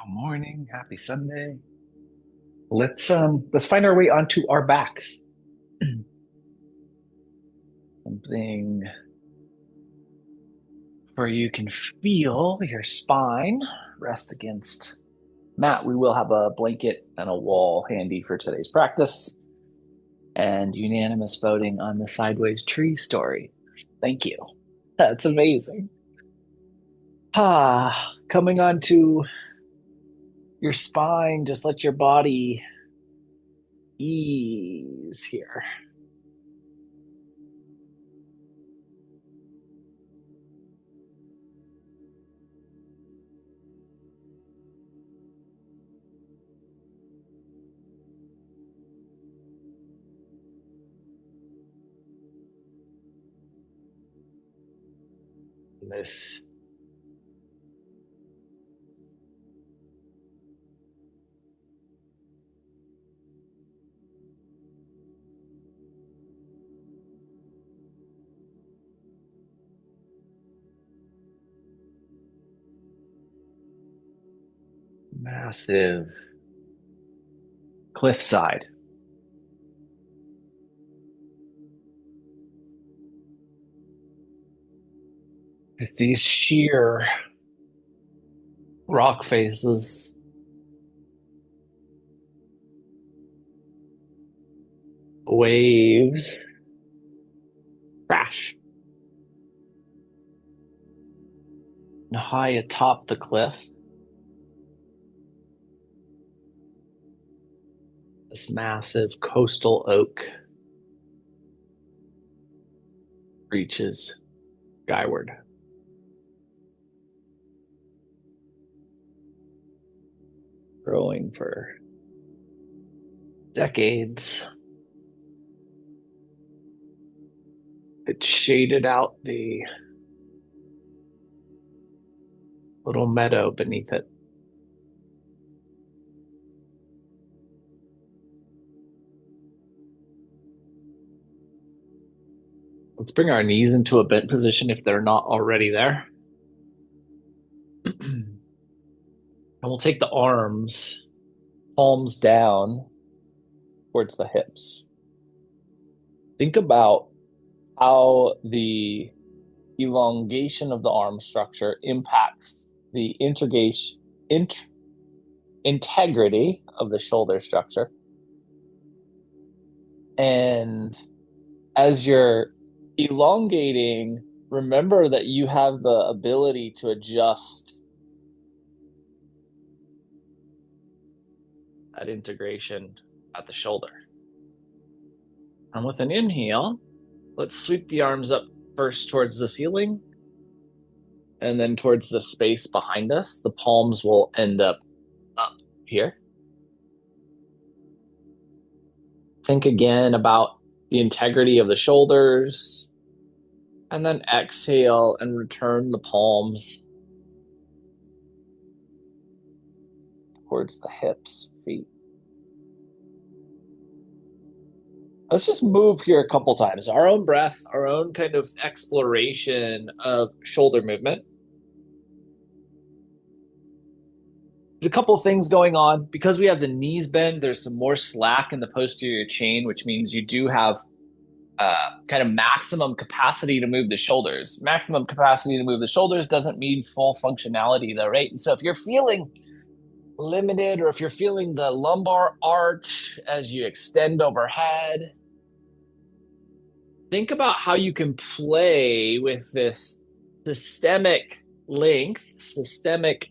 Good morning. Happy Sunday. Let's find our way onto our backs. Something where you can feel your spine rest against mat. We will have a blanket and a wall handy for today's practice. And unanimous voting on the sideways tree story. Thank you. That's amazing. Coming onto your spine, just let your body ease here. This massive cliffside. With these sheer rock faces, waves crash. And high atop the cliff, this massive coastal oak reaches skyward. Growing for decades. It shaded out the little meadow beneath it. Let's bring our knees into a bent position if they're not already there. And we'll take the arms, palms down towards the hips. Think about how the elongation of the arm structure impacts the integrity of the shoulder structure. And as you're elongating, remember that you have the ability to adjust that integration at the shoulder. And with an inhale, let's sweep the arms up first towards the ceiling and then towards the space behind us. The palms will end up here. Think again about the integrity of the shoulders, and then exhale and return the palms towards the hips, feet. Let's just move here a couple times. Our own breath, our own kind of exploration of shoulder movement. There's a couple of things going on. Because we have the knees bent, there's some more slack in the posterior chain, which means you do have kind of maximum capacity to move the shoulders. Maximum capacity to move the shoulders doesn't mean full functionality, though, right? And so if you're feeling limited, or if you're feeling the lumbar arch as you extend overhead, think about how you can play with this systemic length, systemic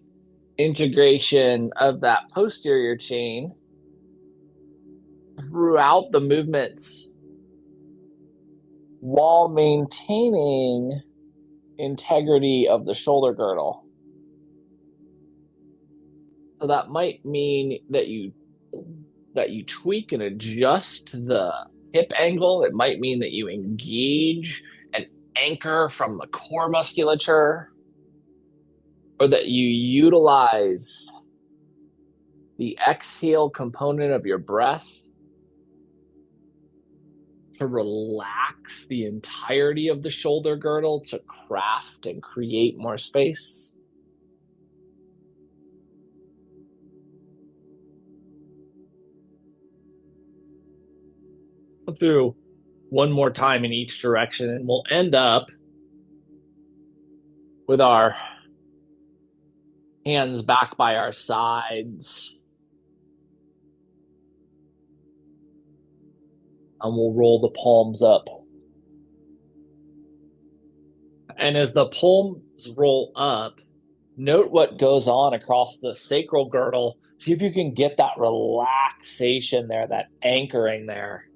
integration of that posterior chain throughout the movements while maintaining integrity of the shoulder girdle. So that might mean that you tweak and adjust the hip angle. It might mean that you engage and anchor from the core musculature, or that you utilize the exhale component of your breath to relax the entirety of the shoulder girdle to craft and create more space. through one more time in each direction, and we'll end up with our hands back by our sides. And we'll roll the palms up. And as the palms roll up, note what goes on across the sacral girdle. See if you can get that relaxation there, that anchoring there,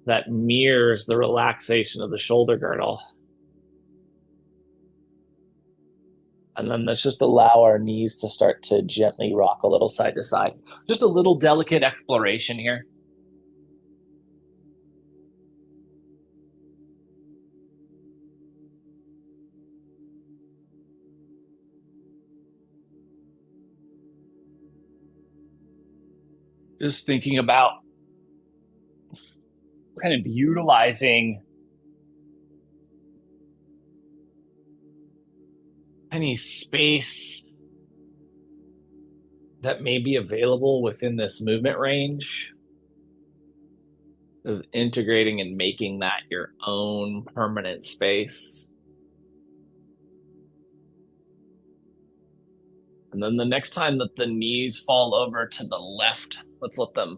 that mirrors the relaxation of the shoulder girdle. And then let's just allow our knees to start to gently rock a little side to side. Just a little delicate exploration here. Just thinking about kind of utilizing any space that may be available within this movement range, of integrating and making that your own permanent space. And then the next time that the knees fall over to the left, let's let them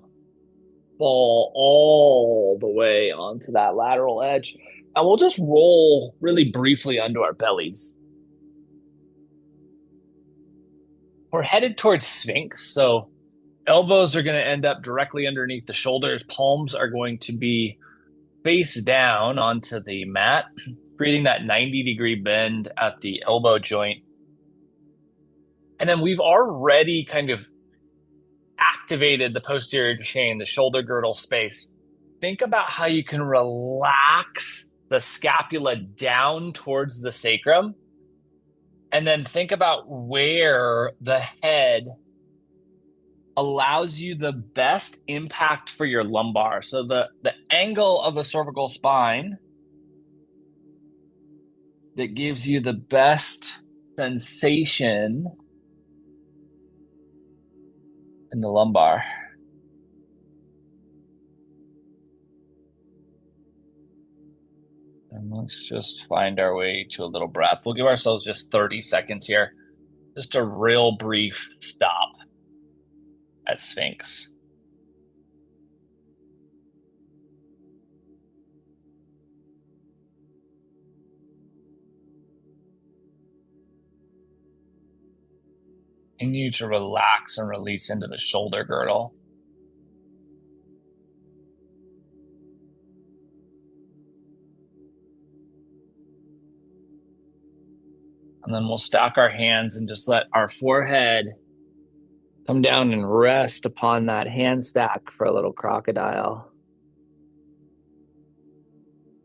fall all the way onto that lateral edge. And we'll just roll really briefly onto our bellies. We're headed towards Sphinx, so elbows are going to end up directly underneath the shoulders. Palms are going to be face down onto the mat, creating that 90-degree bend at the elbow joint. And then we've already kind of activated the posterior chain, the shoulder girdle space. Think about how you can relax the scapula down towards the sacrum. And then think about where the head allows you the best impact for your lumbar. So the angle of the cervical spine that gives you the best sensation in the lumbar. And let's just find our way to a little breath. We'll give ourselves just 30 seconds here. Just a real brief stop at Sphinx. Continue to relax and release into the shoulder girdle. And then we'll stack our hands and just let our forehead come down and rest upon that hand stack for a little crocodile.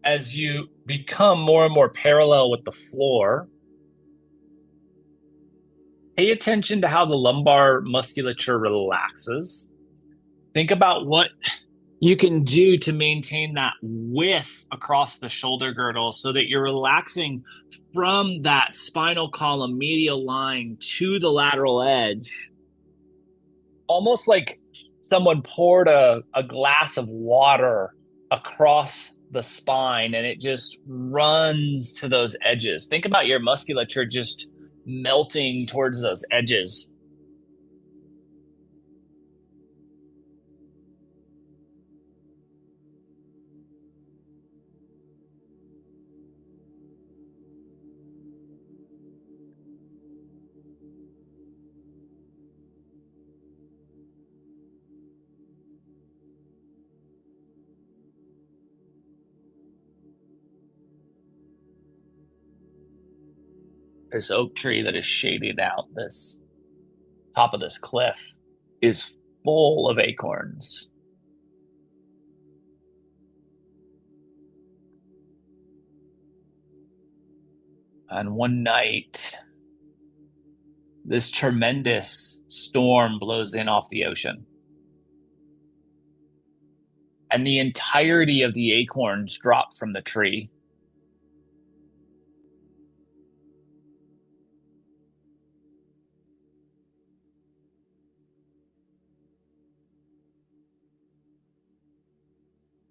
As you become more and more parallel with the floor, pay attention to how the lumbar musculature relaxes. Think about what you can do to maintain that width across the shoulder girdle so that you're relaxing from that spinal column medial line to the lateral edge. Almost like someone poured a glass of water across the spine and it just runs to those edges. Think about your musculature just melting towards those edges. This oak tree that is shading out this top of this cliff is full of acorns. And one night, this tremendous storm blows in off the ocean. And the entirety of the acorns drop from the tree.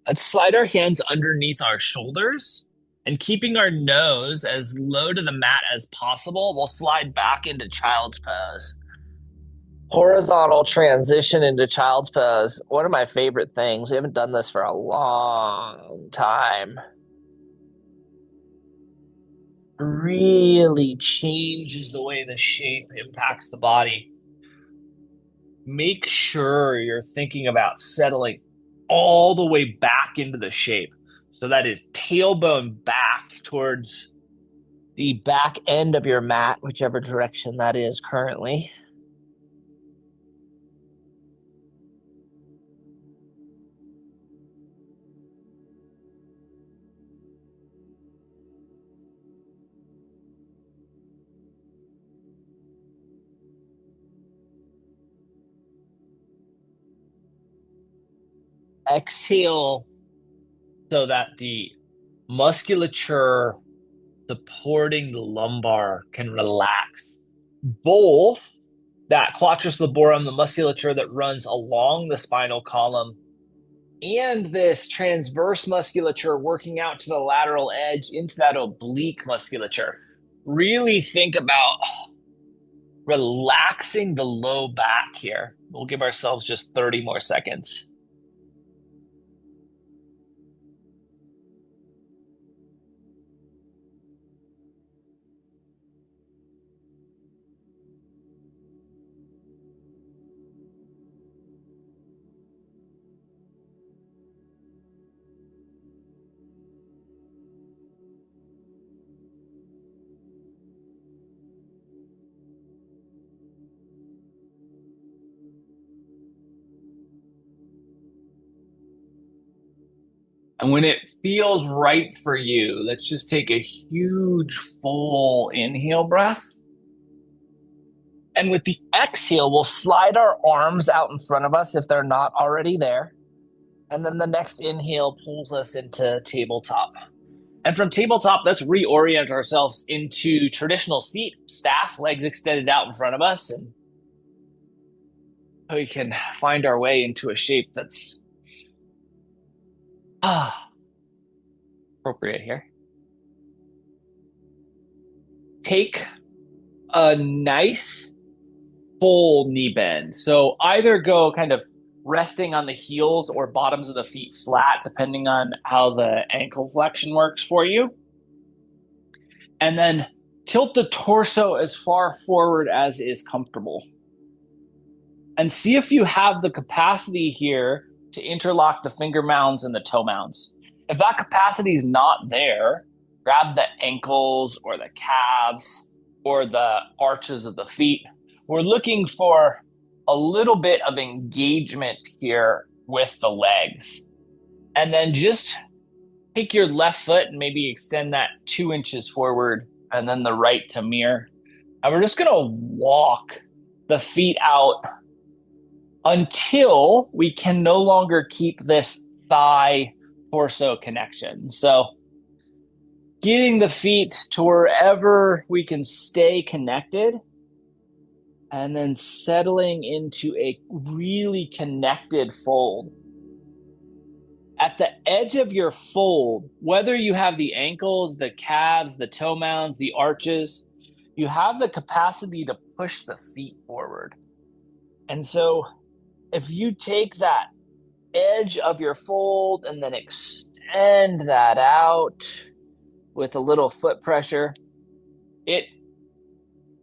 Let's slide our hands underneath our shoulders and keeping our nose as low to the mat as possible, we'll slide back into child's pose. Horizontal transition into child's pose. One of my favorite things. We haven't done this for a long time. Really changes the way the shape impacts the body. Make sure you're thinking about settling all the way back into the shape. So that is tailbone back towards the back end of your mat, whichever direction that is currently. Exhale so that the musculature supporting the lumbar can relax. Both that quadratus laborum, the musculature that runs along the spinal column, and this transverse musculature working out to the lateral edge into that oblique musculature. Really think about relaxing the low back here. We'll give ourselves just 30 more seconds. And when it feels right for you, let's just take a huge full inhale breath. And with the exhale, we'll slide our arms out in front of us if they're not already there. And then the next inhale pulls us into tabletop. And from tabletop, let's reorient ourselves into traditional seat, staff, legs extended out in front of us. And we can find our way into a shape that's appropriate here. Take a nice full knee bend. So either go kind of resting on the heels or bottoms of the feet flat, depending on how the ankle flexion works for you. And then tilt the torso as far forward as is comfortable. And see if you have the capacity here to interlock the finger mounds and the toe mounds. If that capacity is not there, grab the ankles or the calves or the arches of the feet. We're looking for a little bit of engagement here with the legs. And then just take your left foot and maybe extend that 2 inches forward and then the right to mirror. And we're just going to walk the feet out until we can no longer keep this thigh torso connection. So getting the feet to wherever we can stay connected and then settling into a really connected fold. At the edge of your fold, whether you have the ankles, the calves, the toe mounds, the arches, you have the capacity to push the feet forward. And so if you take that edge of your fold and then extend that out with a little foot pressure, it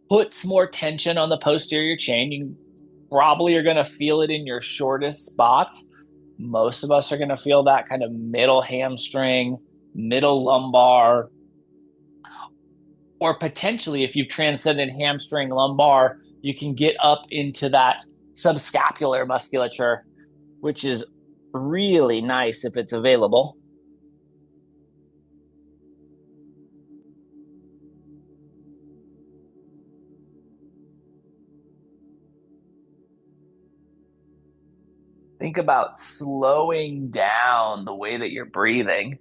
puts more tension on the posterior chain. You probably are going to feel it in your shortest spots. Most of us are going to feel that kind of middle hamstring, middle lumbar, or potentially if you've transcended hamstring lumbar, you can get up into that subscapular musculature, which is really nice if it's available. Think about slowing down the way that you're breathing.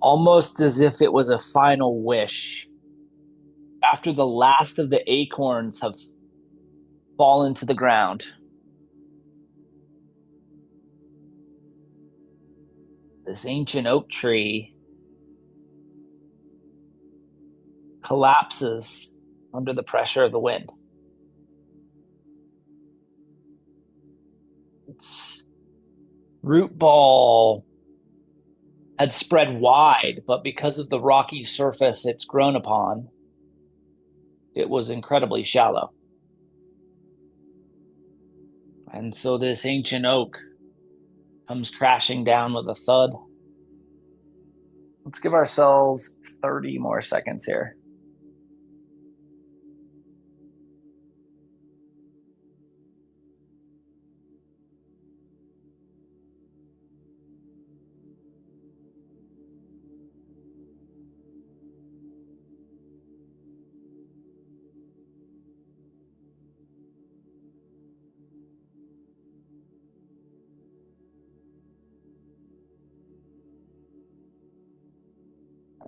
almost as if it was a final wish. After the last of the acorns have fallen to the ground, this ancient oak tree collapses under the pressure of the wind. Its root ball had spread wide, but because of the rocky surface it's grown upon, it was incredibly shallow. And so this ancient oak comes crashing down with a thud. Let's give ourselves 30 more seconds here.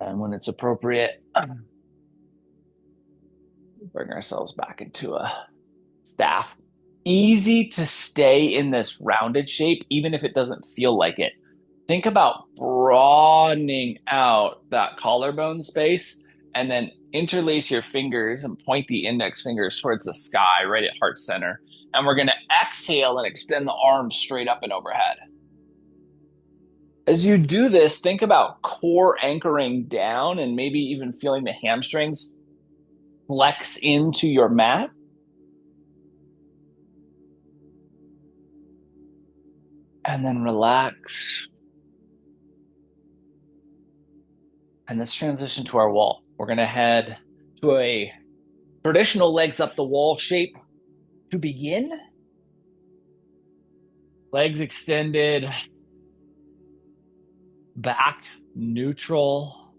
And when it's appropriate, bring ourselves back into a staff. Easy to stay in this rounded shape, even if it doesn't feel like it. Think about broadening out that collarbone space and then interlace your fingers and point the index fingers towards the sky right at heart center. And we're going to exhale and extend the arms straight up and overhead. As you do this, think about core anchoring down and maybe even feeling the hamstrings flex into your mat. And then relax. And let's transition to our wall. We're going to head to a traditional legs up the wall shape to begin. Legs extended, back neutral,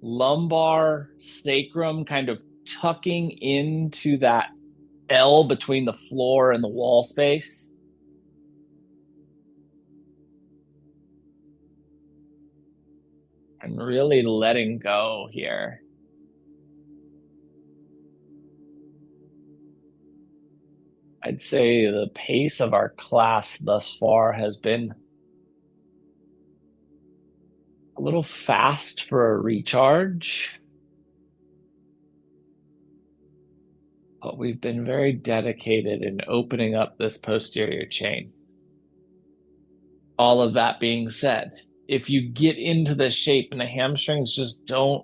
lumbar, sacrum kind of tucking into that L between the floor and the wall space. And really letting go here. I'd say the pace of our class thus far has been a little fast for a recharge, but we've been very dedicated in opening up this posterior chain. All of that being said, if you get into the shape and the hamstrings just don't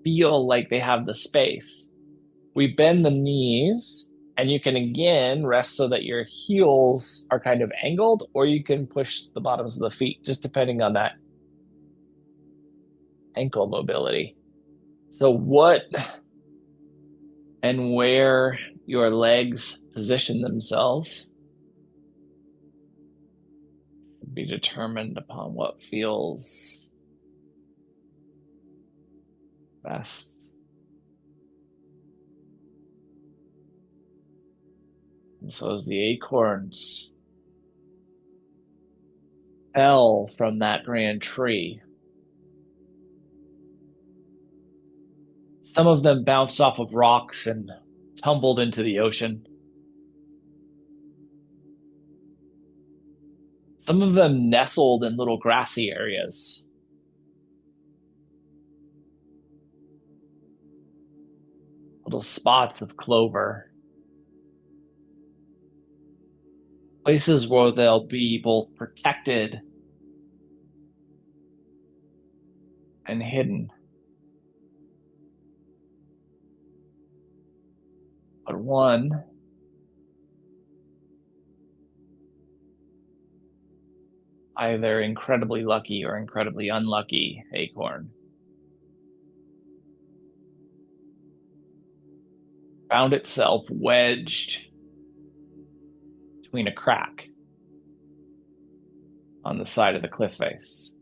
feel like they have the space, we bend the knees and you can again rest so that your heels are kind of angled, or you can push the bottoms of the feet, just depending on that ankle mobility. So what and where your legs position themselves be determined upon what feels best. And so as the acorns fell from that grand tree, some of them bounced off of rocks and tumbled into the ocean. Some of them nestled in little grassy areas. Little spots of clover. Places where they'll be both protected and hidden. But one either incredibly lucky or incredibly unlucky acorn found itself wedged between a crack on the side of the cliff face.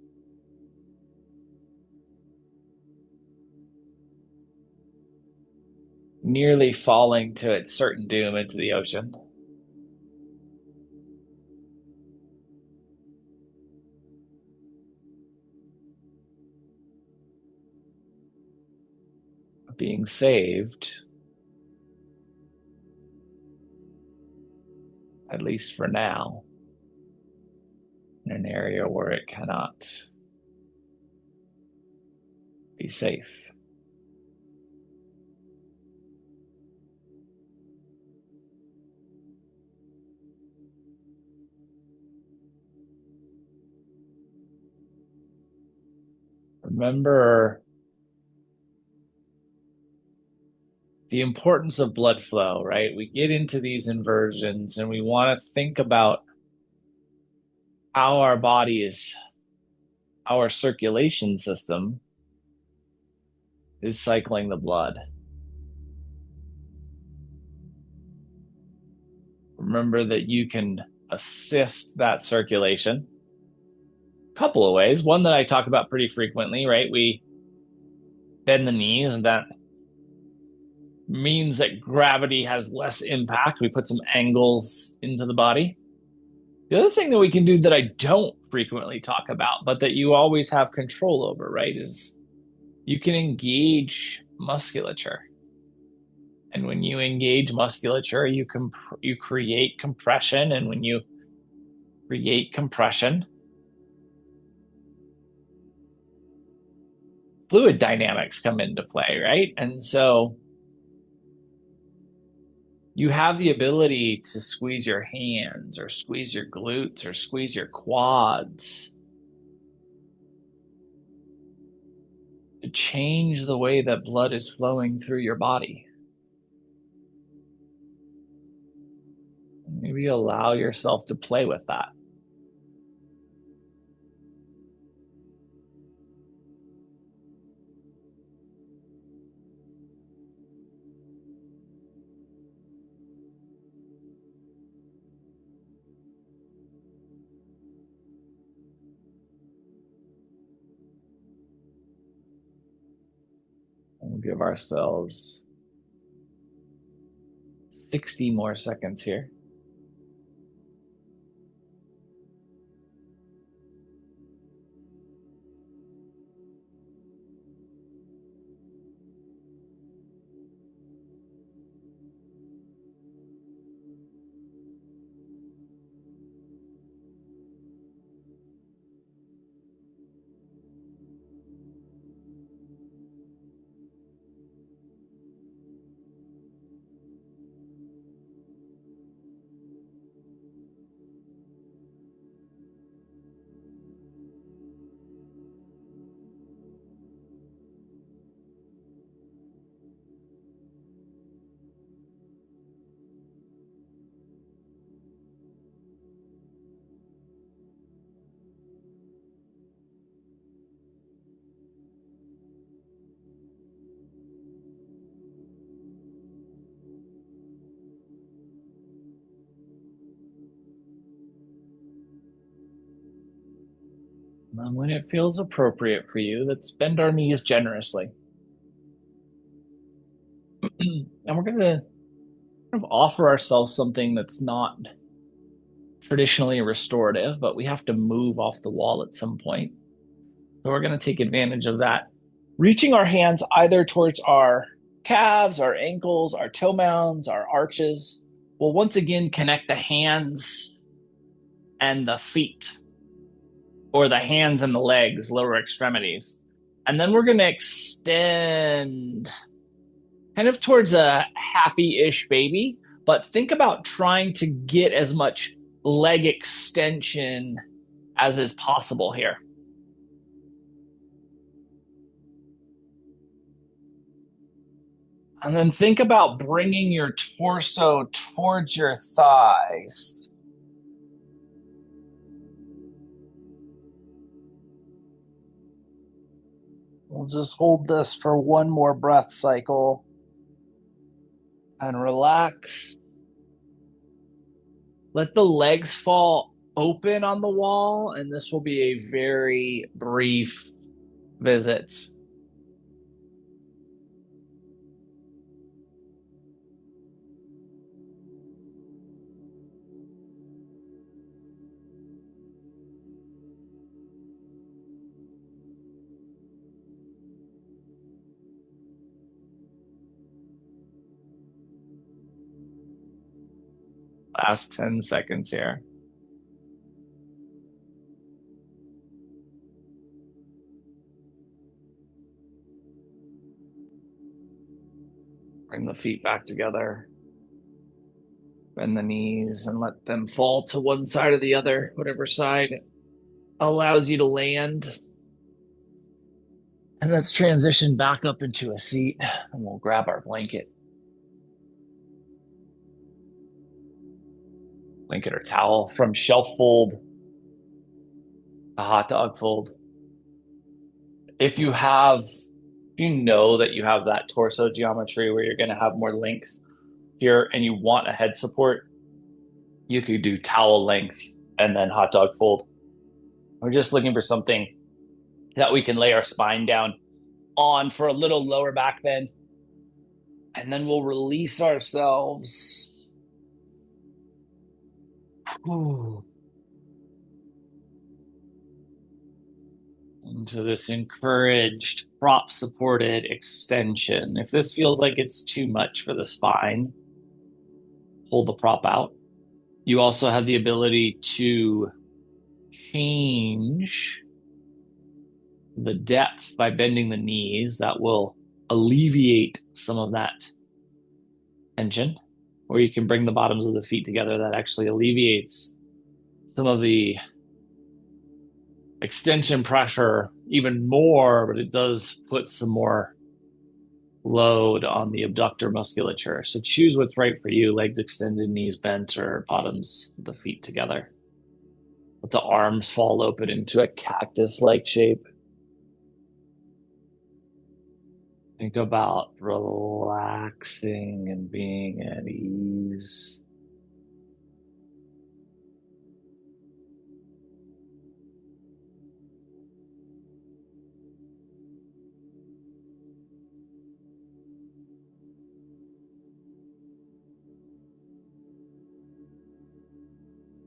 Nearly falling to its certain doom into the ocean. being saved, at least for now, in an area where it cannot be safe. Remember the importance of blood flow, right? We get into these inversions and we want to think about how our body is, our circulation system is cycling the blood. Remember that you can assist that circulation a couple of ways. One that I talk about pretty frequently, right? We bend the knees, and that means that gravity has less impact. We put some angles into the body. The other thing that we can do that I don't frequently talk about, but that you always have control over, right, is you can engage musculature. And when you engage musculature, you create compression, and when you create compression, fluid dynamics come into play, right? And so you have the ability to squeeze your hands or squeeze your glutes or squeeze your quads to change the way that blood is flowing through your body. Maybe allow yourself to play with that. We'll give ourselves 60 more seconds here. And when it feels appropriate for you, let's bend our knees generously. And we're going to kind of offer ourselves something that's not traditionally restorative, but we have to move off the wall at some point. So we're going to take advantage of that, reaching our hands either towards our calves, our ankles, our toe mounds, our arches. We'll once again connect the hands and the feet, or the hands and the legs, lower extremities. And then we're going to extend kind of towards a happy-ish baby, but think about trying to get as much leg extension as is possible here. And then think about bringing your torso towards your thighs. We'll just hold this for one more breath cycle and relax. Let the legs fall open on the wall, and this will be a very brief visit. Last 10 seconds here. Bring the feet back together. Bend the knees and let them fall to one side or the other, whatever side allows you to land. And let's transition back up into a seat and we'll grab our blanket. Blanket or towel from shelf fold to hot dog fold. If you know that you have that torso geometry where you're going to have more length here and you want a head support, you could do towel length and then hot dog fold. We're just looking for something that we can lay our spine down on for a little lower back bend. And then we'll release ourselves. Into this encouraged prop supported extension. If this feels like it's too much for the spine, pull the prop out. You also have the ability to change the depth by bending the knees. That will alleviate some of that tension. Or you can bring the bottoms of the feet together. That actually alleviates some of the extension pressure even more, but it does put some more load on the abductor musculature. So choose what's right for you, legs extended, knees bent, or bottoms of the feet together. Let the arms fall open into a cactus-like shape. Think about relaxing and being at ease.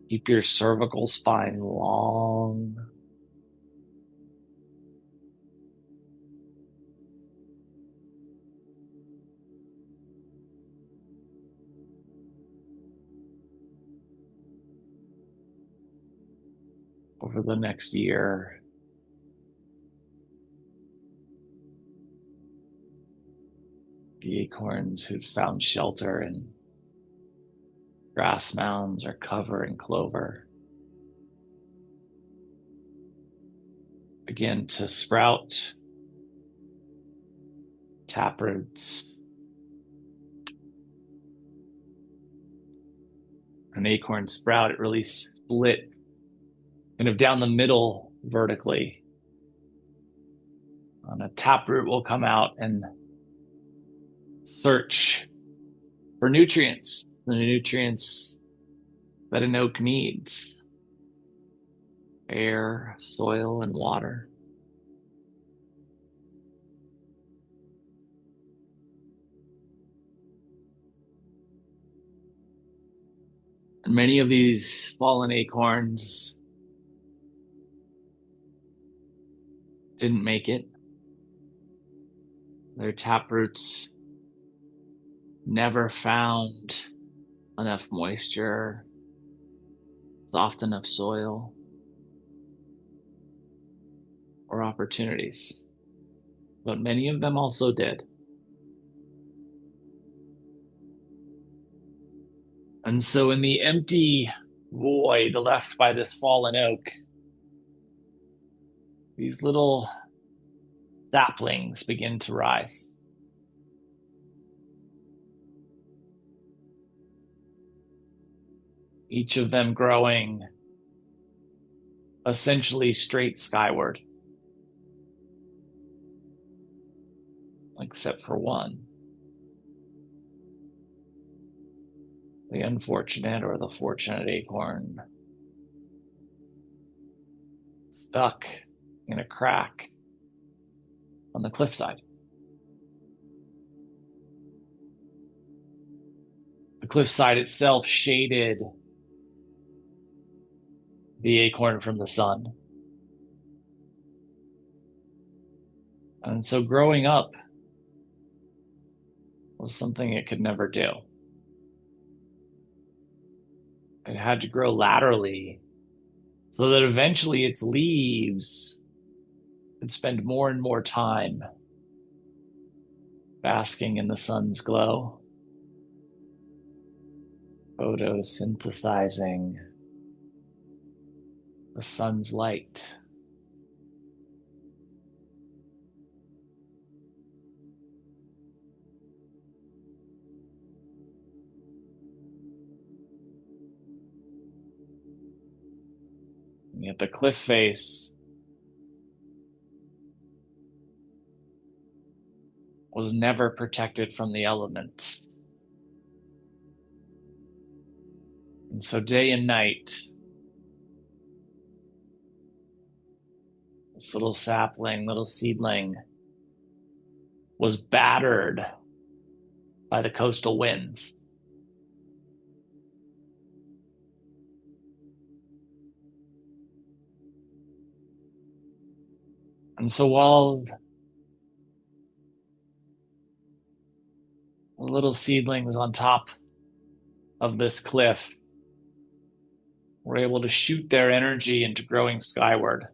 Keep your cervical spine long. Over the next year, the acorns who'd found shelter in grass mounds or cover and clover begin to sprout taproots. An acorn sprout, it really split kind of down the middle vertically. And a taproot will come out and search for nutrients, the nutrients that an oak needs: air, soil, and water. And many of these fallen acorns didn't make it. Their taproots never found enough moisture, soft enough soil, or opportunities. But many of them also did. And so in the empty void left by this fallen oak, these little saplings begin to rise. Each of them growing essentially straight skyward, except for one. The unfortunate or the fortunate acorn stuck in a crack on the cliffside. The cliffside itself shaded the acorn from the sun. And so growing up was something it could never do. It had to grow laterally so that eventually its leaves could spend more and more time basking in the sun's glow, photosynthesizing the sun's light. And yet the cliff face was never protected from the elements. And so day and night, this little sapling, little seedling, was battered by the coastal winds. And so while the little seedlings on top of this cliff were able to shoot their energy into growing skyward,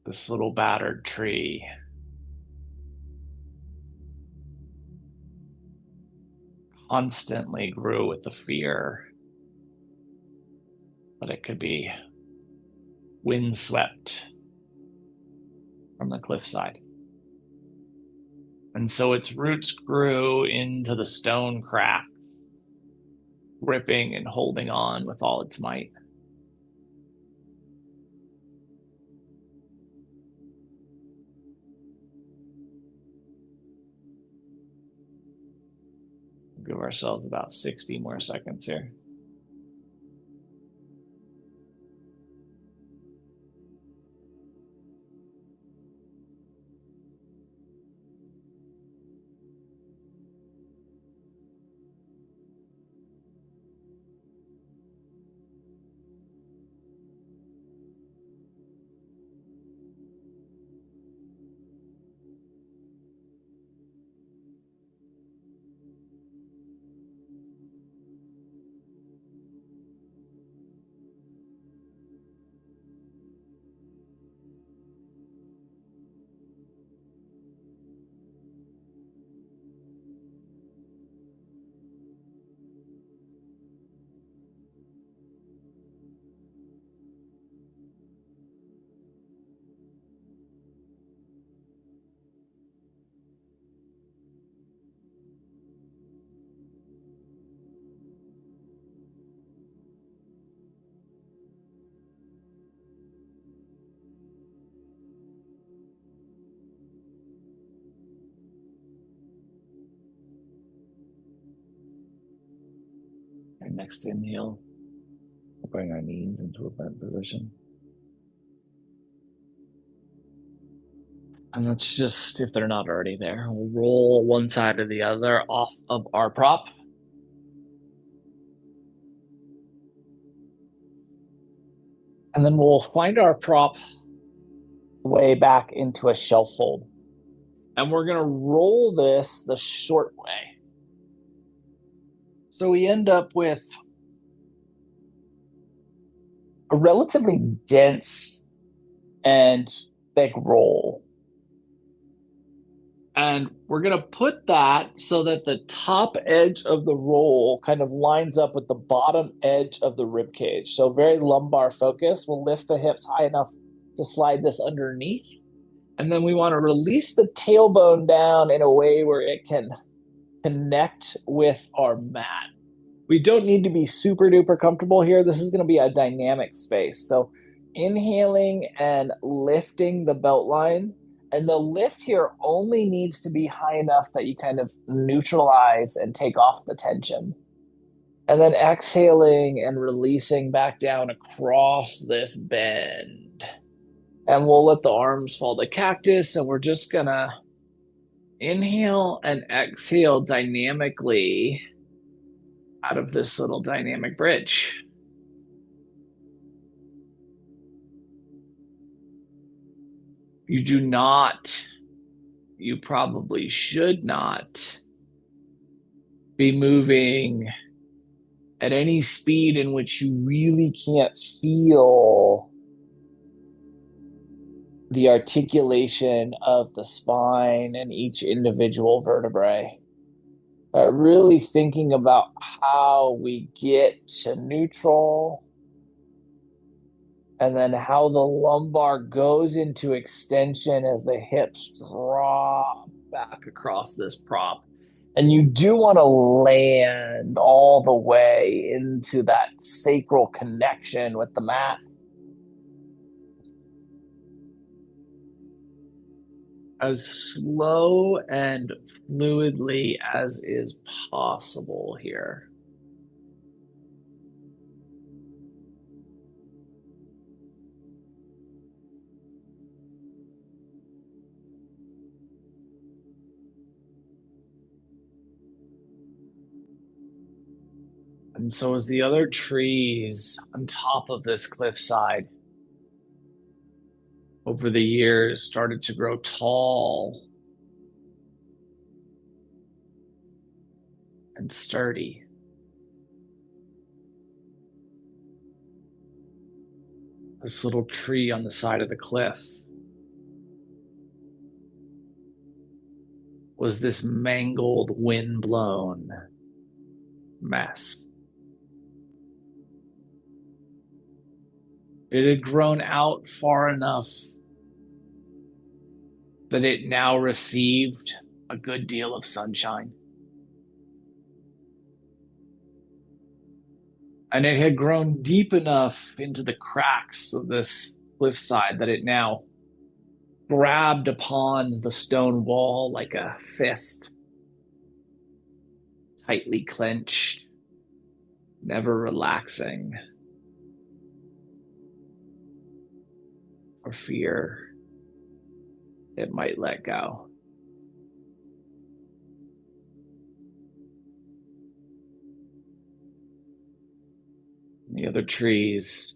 this little battered tree constantly grew with the fear that it could be windswept from the cliffside. And so its roots grew into the stone cracks, gripping and holding on with all its might. We'll give ourselves about 60 more seconds here. Our next inhale, we'll bring our knees into a bent position. And let's just, if they're not already there, we'll roll one side or the other off of our prop. And then we'll find our prop way back into a shelf fold. And we're going to roll this the short way. So we end up with a relatively dense and thick roll. And we're going to put that so that the top edge of the roll kind of lines up with the bottom edge of the rib cage. So very lumbar focus. We'll lift the hips high enough to slide this underneath. And then we want to release the tailbone down in a way where it can connect with our mat. We don't need to be super duper comfortable here. This is going to be a dynamic space. So inhaling and lifting the belt line. And the lift here only needs to be high enough that you kind of neutralize and take off the tension. And then exhaling and releasing back down across this bend. And we'll let the arms fall to cactus. And we're just going to inhale and exhale dynamically out of this little dynamic bridge. You do not, you probably should not be moving at any speed in which you really can't feel the articulation of the spine and each individual vertebrae. Really thinking about how we get to neutral and then how the lumbar goes into extension as the hips drop back across this prop. And you do want to land all the way into that sacral connection with the mat. As slow and fluidly as is possible here. And so as the other trees on top of this cliffside over the years started to grow tall and sturdy, this little tree on the side of the cliff was this mangled, wind-blown mess. It had grown out far enough that it now received a good deal of sunshine. And it had grown deep enough into the cracks of this cliffside that it now grabbed upon the stone wall like a fist, tightly clenched, never relaxing for fear it might let go. The other trees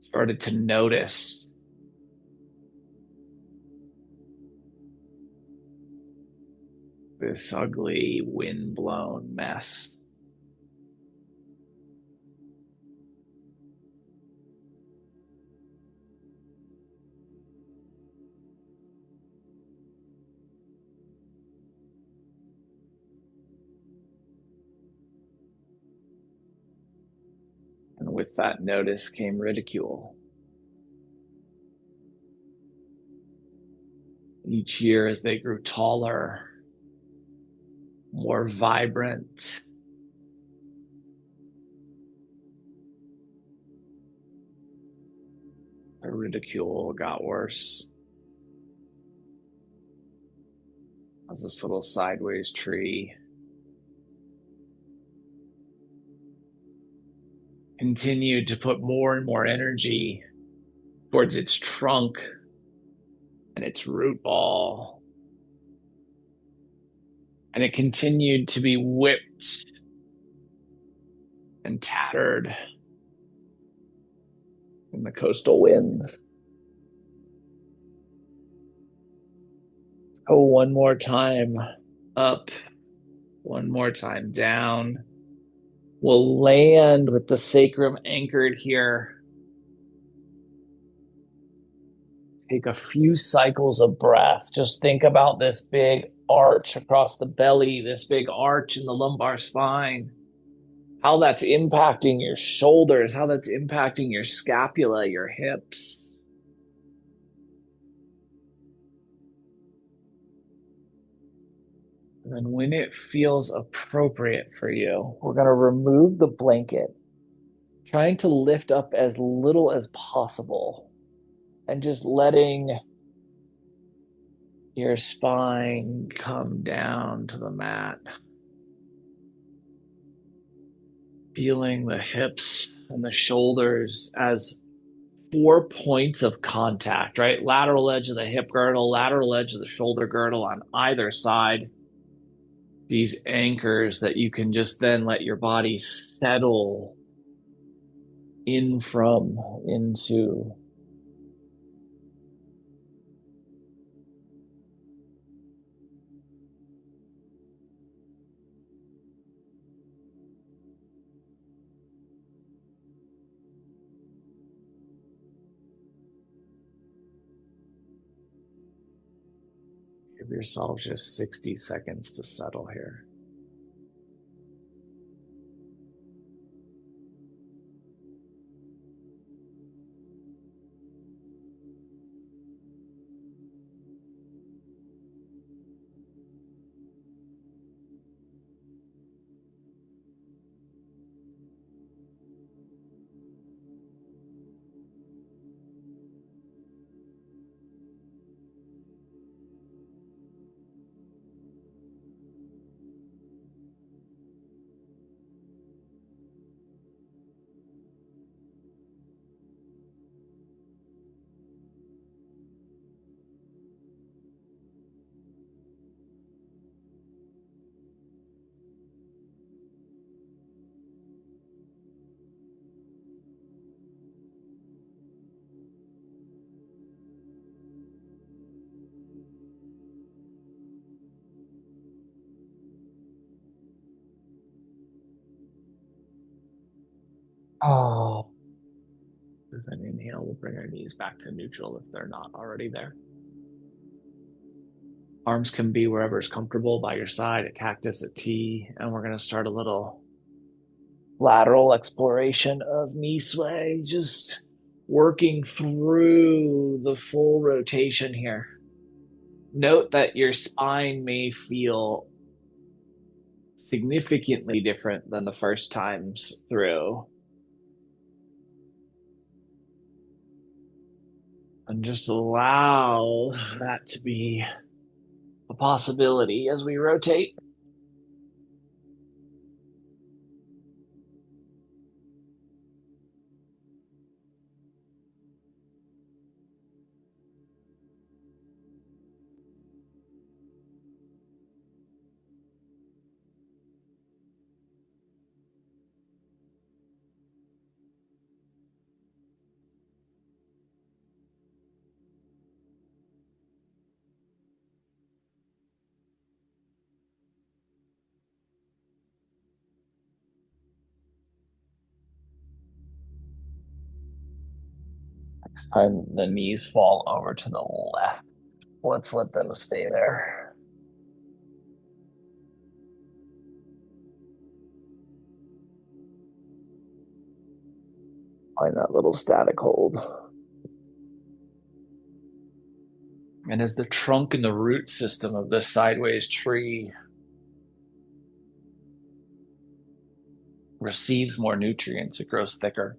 started to notice this ugly, wind-blown mess. And with that notice came ridicule. Each year, as they grew taller, more vibrant, the ridicule got worse. As this little sideways tree continued to put more and more energy towards its trunk and its root ball. And it continued to be whipped and tattered in the coastal winds. Oh, one more time up, one more time down. We'll land with the sacrum anchored here. Take a few cycles of breath. Just think about this big arch across the belly, this big arch in the lumbar spine, how that's impacting your shoulders, how that's impacting your scapula, your hips. And then when it feels appropriate for you, we're going to remove the blanket, trying to lift up as little as possible and just letting your spine come down to the mat. Feeling the hips and the shoulders as 4 points of contact, right? Lateral edge of the hip girdle, lateral edge of the shoulder girdle on either side. These anchors that you can just then let your body settle in from, into. Give yourself just 60 seconds to settle here. Oh, with an inhale, we'll bring our knees back to neutral if they're not already there. Arms can be wherever is comfortable, by your side, a cactus, a T, and we're going to start a little lateral exploration of knee sway, just working through the full rotation here. Note that your spine may feel significantly different than the first times through. And just allow that to be a possibility as we rotate. Next time the knees fall over to the left, let's let them stay there. Find that little static hold. And as the trunk and the root system of this sideways tree receives more nutrients, it grows thicker.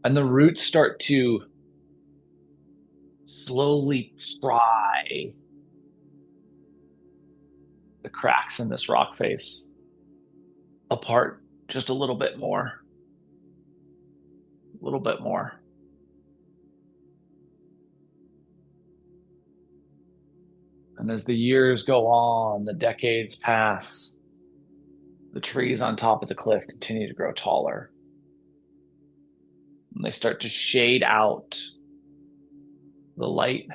And the roots start to slowly pry the cracks in this rock face apart just a little bit more. A little bit more. And as the years go on, the decades pass, the trees on top of the cliff continue to grow taller. And they start to shade out the light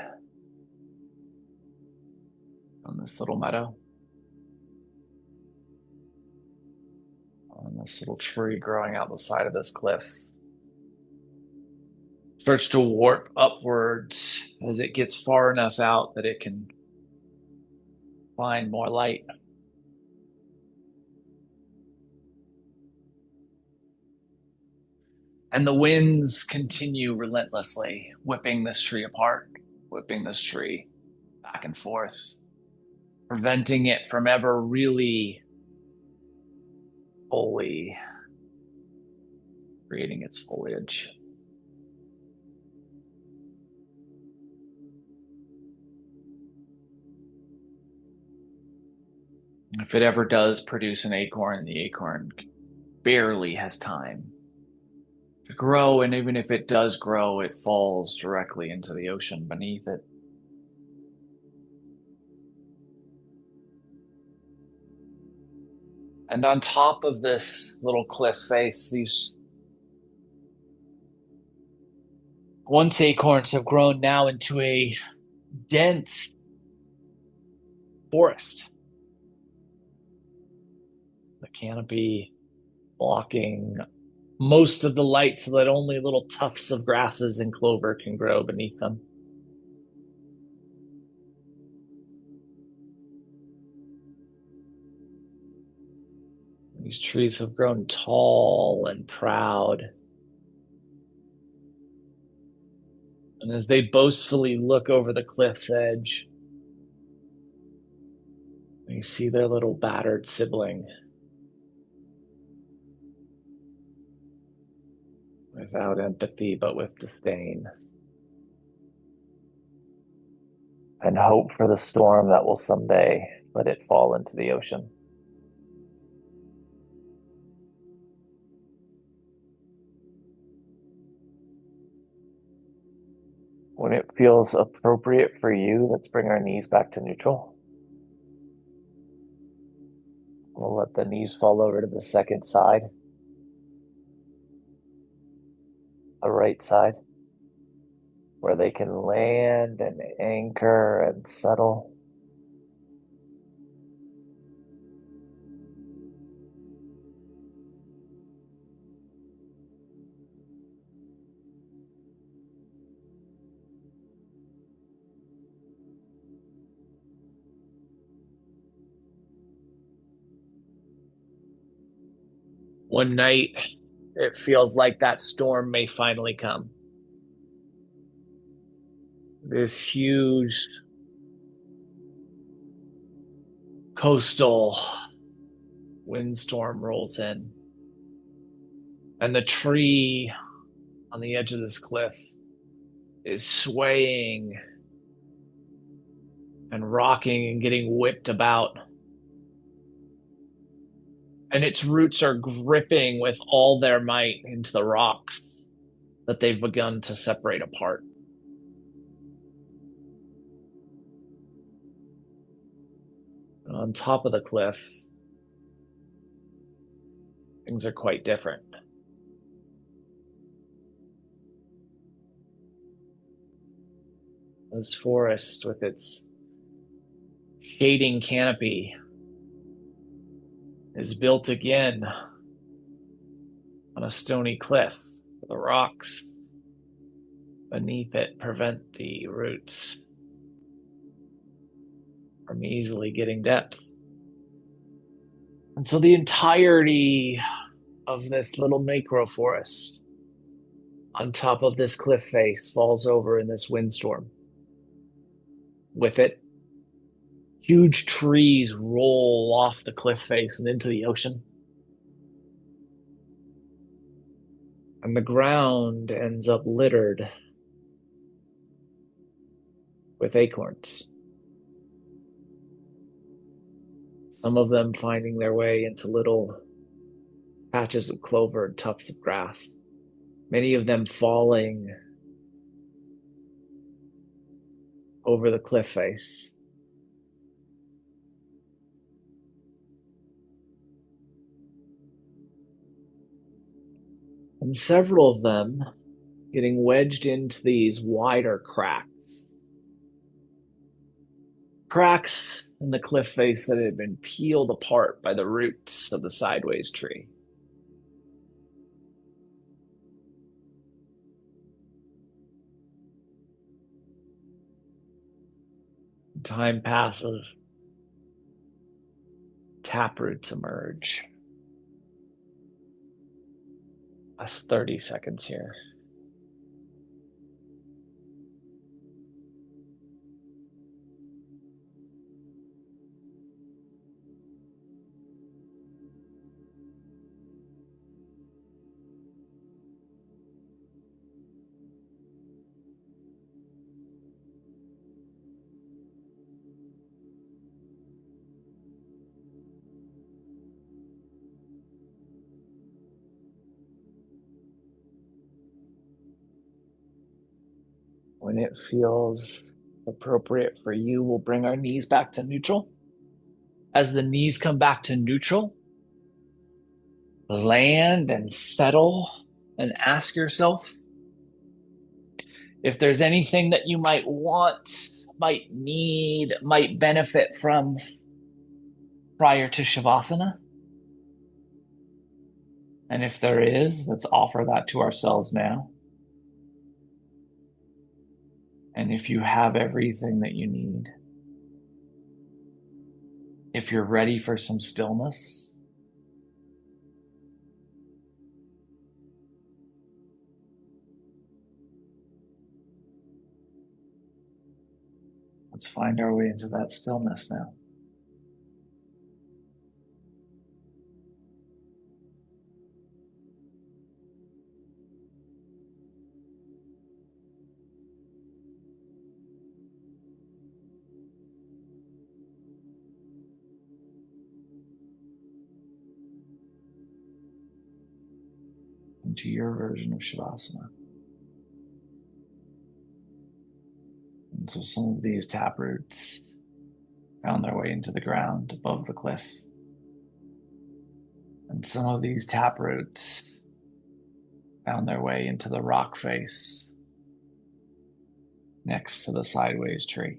on this little meadow, on this little tree growing out the side of this cliff. Starts to warp upwards as it gets far enough out that it can find more light. And the winds continue relentlessly, whipping this tree apart, whipping this tree back and forth, preventing it from ever really fully creating its foliage. If it ever does produce an acorn, the acorn barely has time to grow, and even if it does grow, it falls directly into the ocean beneath it. And on top of this little cliff face, these once acorns have grown now into a dense forest. The canopy blocking most of the light so that only little tufts of grasses and clover can grow beneath them. These trees have grown tall and proud. And as they boastfully look over the cliff's edge, they see their little battered sibling without empathy, but with disdain, and hope for the storm that will someday let it fall into the ocean. When it feels appropriate for you, let's bring our knees back to neutral. We'll let the knees fall over to the second side, the right side, where they can land and anchor and settle. One night, it feels like that storm may finally come. This huge coastal windstorm rolls in, and the tree on the edge of this cliff is swaying and rocking and getting whipped about. And its roots are gripping with all their might into the rocks that they've begun to separate apart. And on top of the cliff, things are quite different. This forest, with its shading canopy, is built again on a stony cliff. The rocks beneath it prevent the roots from easily getting depth. And so the entirety of this little macro forest on top of this cliff face falls over in this windstorm. With it, huge trees roll off the cliff face and into the ocean. And the ground ends up littered with acorns. Some of them finding their way into little patches of clover and tufts of grass. Many of them falling over the cliff face. And several of them getting wedged into these wider cracks. Cracks in the cliff face that had been peeled apart by the roots of the sideways tree. Time passes. Taproots emerge. Last 30 seconds here. When it feels appropriate for you, we'll bring our knees back to neutral. As the knees come back to neutral, land and settle and ask yourself if there's anything that you might want, might need, might benefit from prior to Shavasana. And if there is, let's offer that to ourselves now. And if you have everything that you need, if you're ready for some stillness, Let's find our way into that stillness now. Into your version of Shavasana. And so some of these taproots found their way into the ground above the cliff. And some of these taproots found their way into the rock face next to the sideways tree.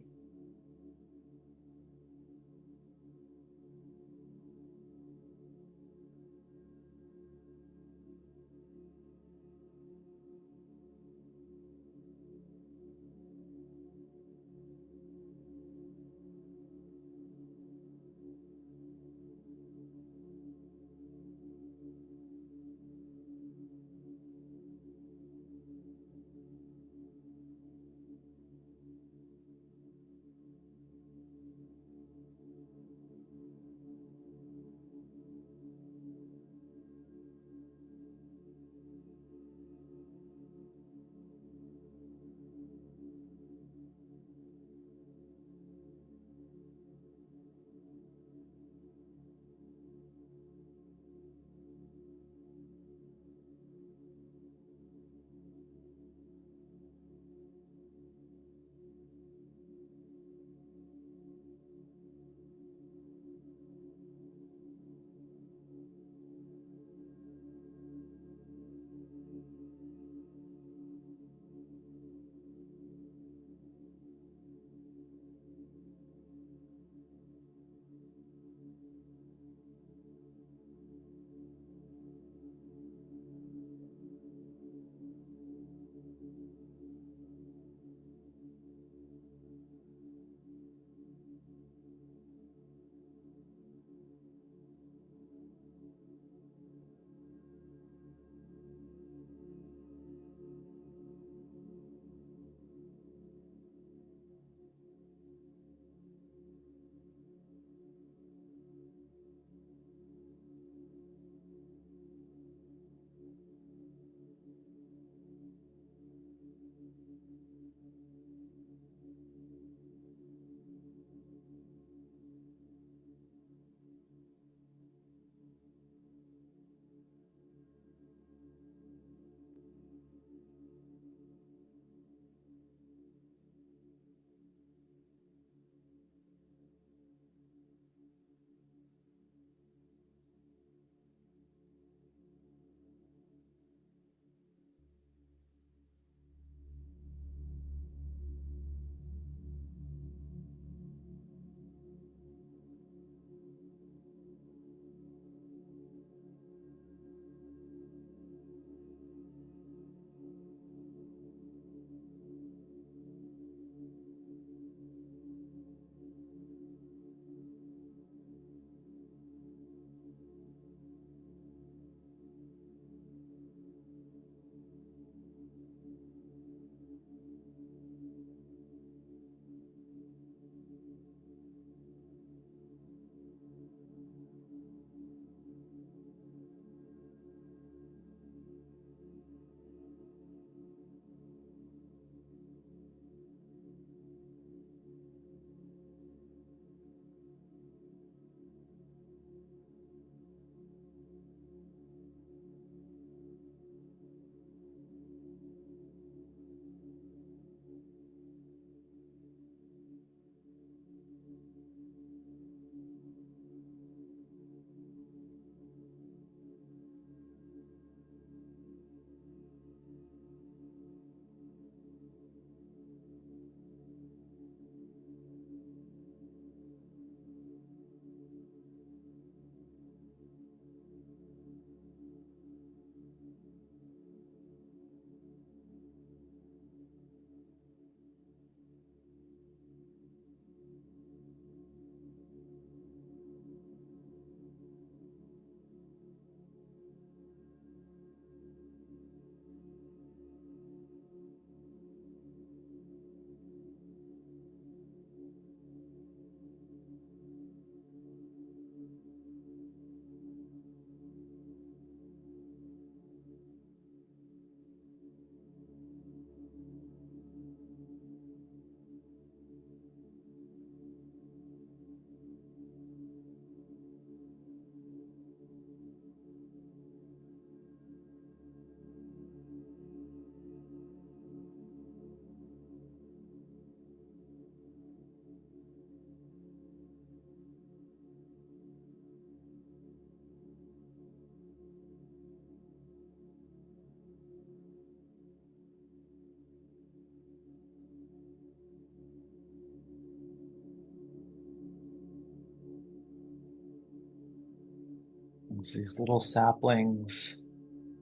As these little saplings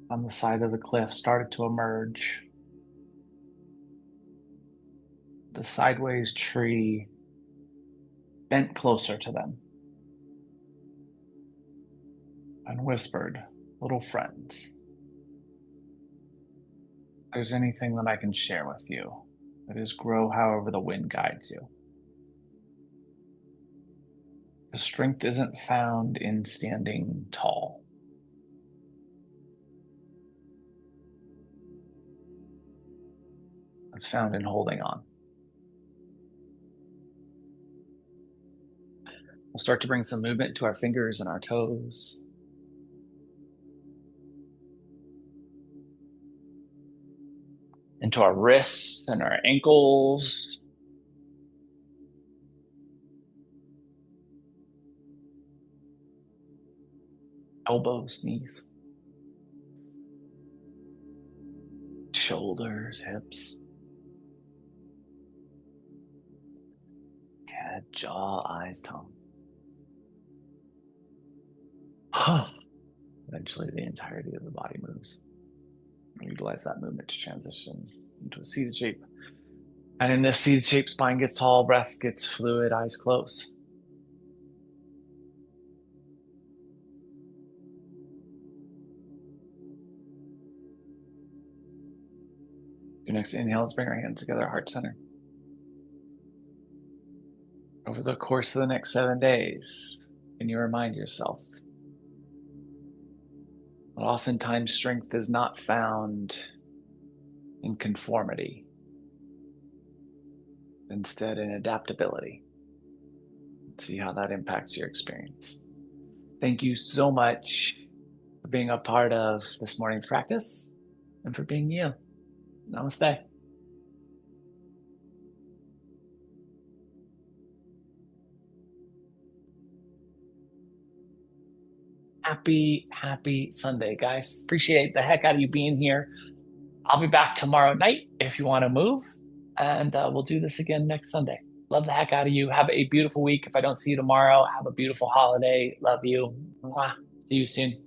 on the side of the cliff started to emerge, the sideways tree bent closer to them and whispered, "Little friends, if there's anything that I can share with you, it is grow however the wind guides you. The strength isn't found in standing tall. It's found in holding on." We'll start to bring some movement to our fingers and our toes. Into our wrists and our ankles. Elbows, knees, shoulders, hips, head, jaw, eyes, tongue. Eventually, the entirety of the body moves. We'll utilize that movement to transition into a seated shape. And in this seated shape, spine gets tall, breath gets fluid, eyes close. Your next inhale, let's bring our hands together, heart center. Over the course of the next 7 days, can you remind yourself that oftentimes strength is not found in conformity, instead in adaptability. See how that impacts your experience. Thank you so much for being a part of this morning's practice and for being you. Namaste. Happy Sunday, guys. Appreciate the heck out of you being here. I'll be back tomorrow night if you want to move, and we'll do this again next Sunday. Love the heck out of you. Have a beautiful week. If I don't see you tomorrow, have a beautiful holiday. Love you. Mwah. See you soon.